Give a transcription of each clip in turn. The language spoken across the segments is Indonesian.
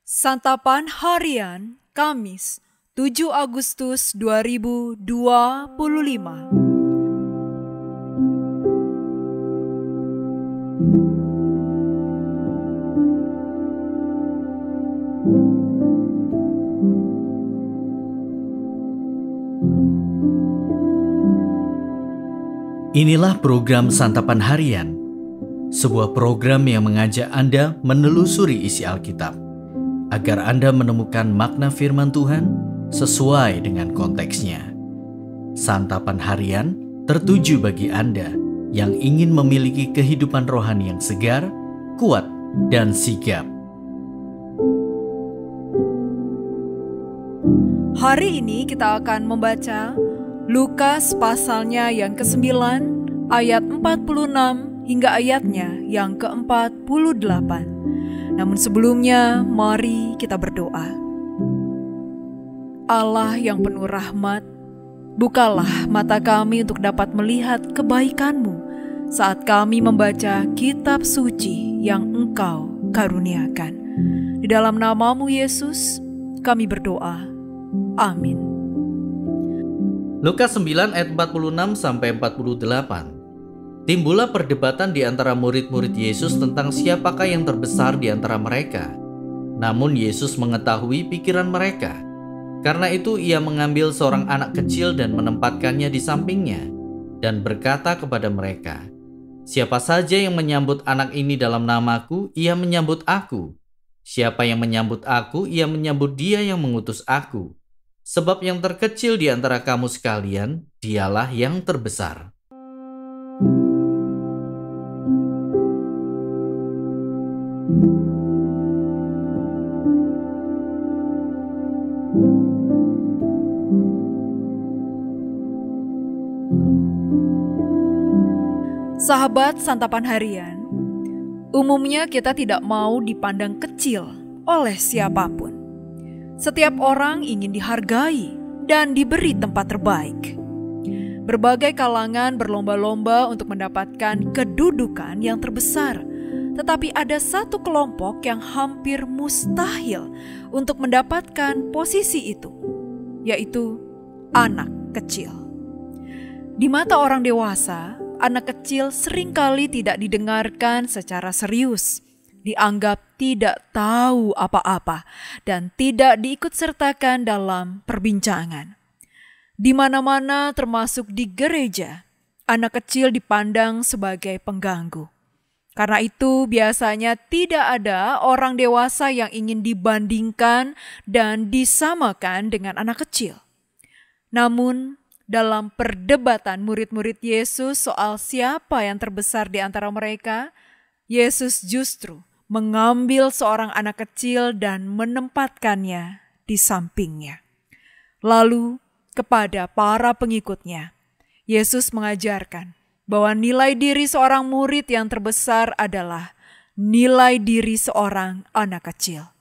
Santapan Harian Kamis 7 Agustus 2025. Inilah program Santapan Harian, sebuah program yang mengajak Anda menelusuri isi Alkitab, agar Anda menemukan makna firman Tuhan sesuai dengan konteksnya. Santapan Harian tertuju bagi Anda yang ingin memiliki kehidupan rohani yang segar, kuat, dan sigap. Hari ini kita akan membaca Lukas pasalnya yang ke-9 ayat 46 hingga ayatnya yang ke-48. Namun sebelumnya, mari kita berdoa. Allah yang penuh rahmat, bukalah mata kami untuk dapat melihat kebaikan-Mu saat kami membaca kitab suci yang Engkau karuniakan. Di dalam nama-Mu Yesus, kami berdoa. Amin. Lukas 9 ayat 46-48. Timbullah perdebatan di antara murid-murid Yesus tentang siapakah yang terbesar di antara mereka. Namun Yesus mengetahui pikiran mereka. Karena itu ia mengambil seorang anak kecil dan menempatkannya di sampingnya, dan berkata kepada mereka, "Siapa saja yang menyambut anak ini dalam namaku, ia menyambut aku. Siapa yang menyambut aku, ia menyambut dia yang mengutus aku. Sebab yang terkecil di antara kamu sekalian, dialah yang terbesar." Sahabat Santapan Harian, umumnya kita tidak mau dipandang kecil oleh siapapun. Setiap orang ingin dihargai dan diberi tempat terbaik. Berbagai kalangan berlomba-lomba untuk mendapatkan kedudukan yang terbesar, tetapi ada satu kelompok yang hampir mustahil untuk mendapatkan posisi itu, yaitu anak kecil. Di mata orang dewasa, anak kecil seringkali tidak didengarkan secara serius, dianggap tidak tahu apa-apa, dan tidak diikutsertakan dalam perbincangan. Di mana-mana termasuk di gereja, anak kecil dipandang sebagai pengganggu. Karena itu biasanya tidak ada orang dewasa yang ingin dibandingkan dan disamakan dengan anak kecil. Namun, dalam perdebatan murid-murid Yesus soal siapa yang terbesar di antara mereka, Yesus justru mengambil seorang anak kecil dan menempatkannya di sampingnya. Lalu kepada para pengikutnya, Yesus mengajarkan bahwa nilai diri seorang murid yang terbesar adalah nilai diri seorang anak kecil.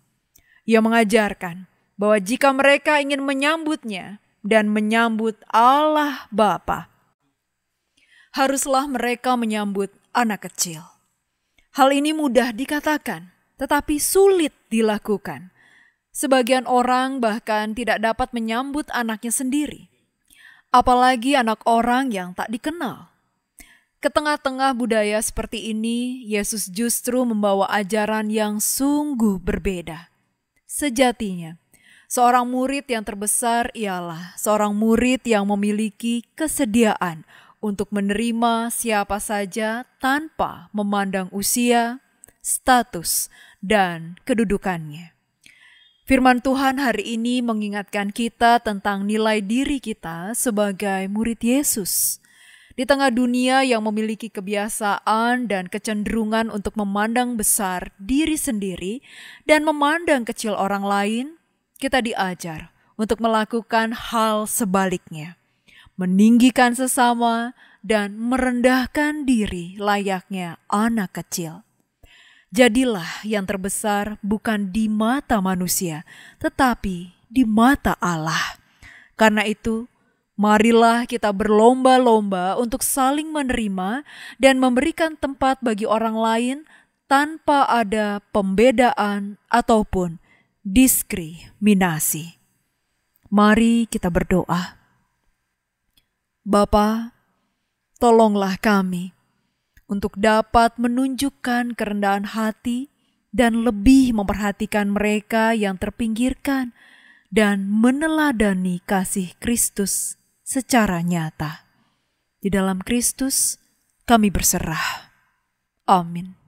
Ia mengajarkan bahwa jika mereka ingin menyambutnya dan menyambut Allah Bapa, haruslah mereka menyambut anak kecil. Hal ini mudah dikatakan, tetapi sulit dilakukan. Sebagian orang bahkan tidak dapat menyambut anaknya sendiri, apalagi anak orang yang tak dikenal. Ke tengah-tengah budaya seperti ini, Yesus justru membawa ajaran yang sungguh berbeda. Sejatinya, seorang murid yang terbesar ialah seorang murid yang memiliki kesediaan untuk menerima siapa saja tanpa memandang usia, status, dan kedudukannya. Firman Tuhan hari ini mengingatkan kita tentang nilai diri kita sebagai murid Yesus. Di tengah dunia yang memiliki kebiasaan dan kecenderungan untuk memandang besar diri sendiri dan memandang kecil orang lain, kita diajar untuk melakukan hal sebaliknya. Meninggikan sesama, dan merendahkan diri layaknya anak kecil. Jadilah yang terbesar bukan di mata manusia, tetapi di mata Allah. Karena itu, marilah kita berlomba-lomba untuk saling menerima dan memberikan tempat bagi orang lain tanpa ada pembedaan ataupun diskriminasi. Mari kita berdoa. Bapa, tolonglah kami untuk dapat menunjukkan kerendahan hati dan lebih memperhatikan mereka yang terpinggirkan dan meneladani kasih Kristus secara nyata. Di dalam Kristus kami berserah. Amin.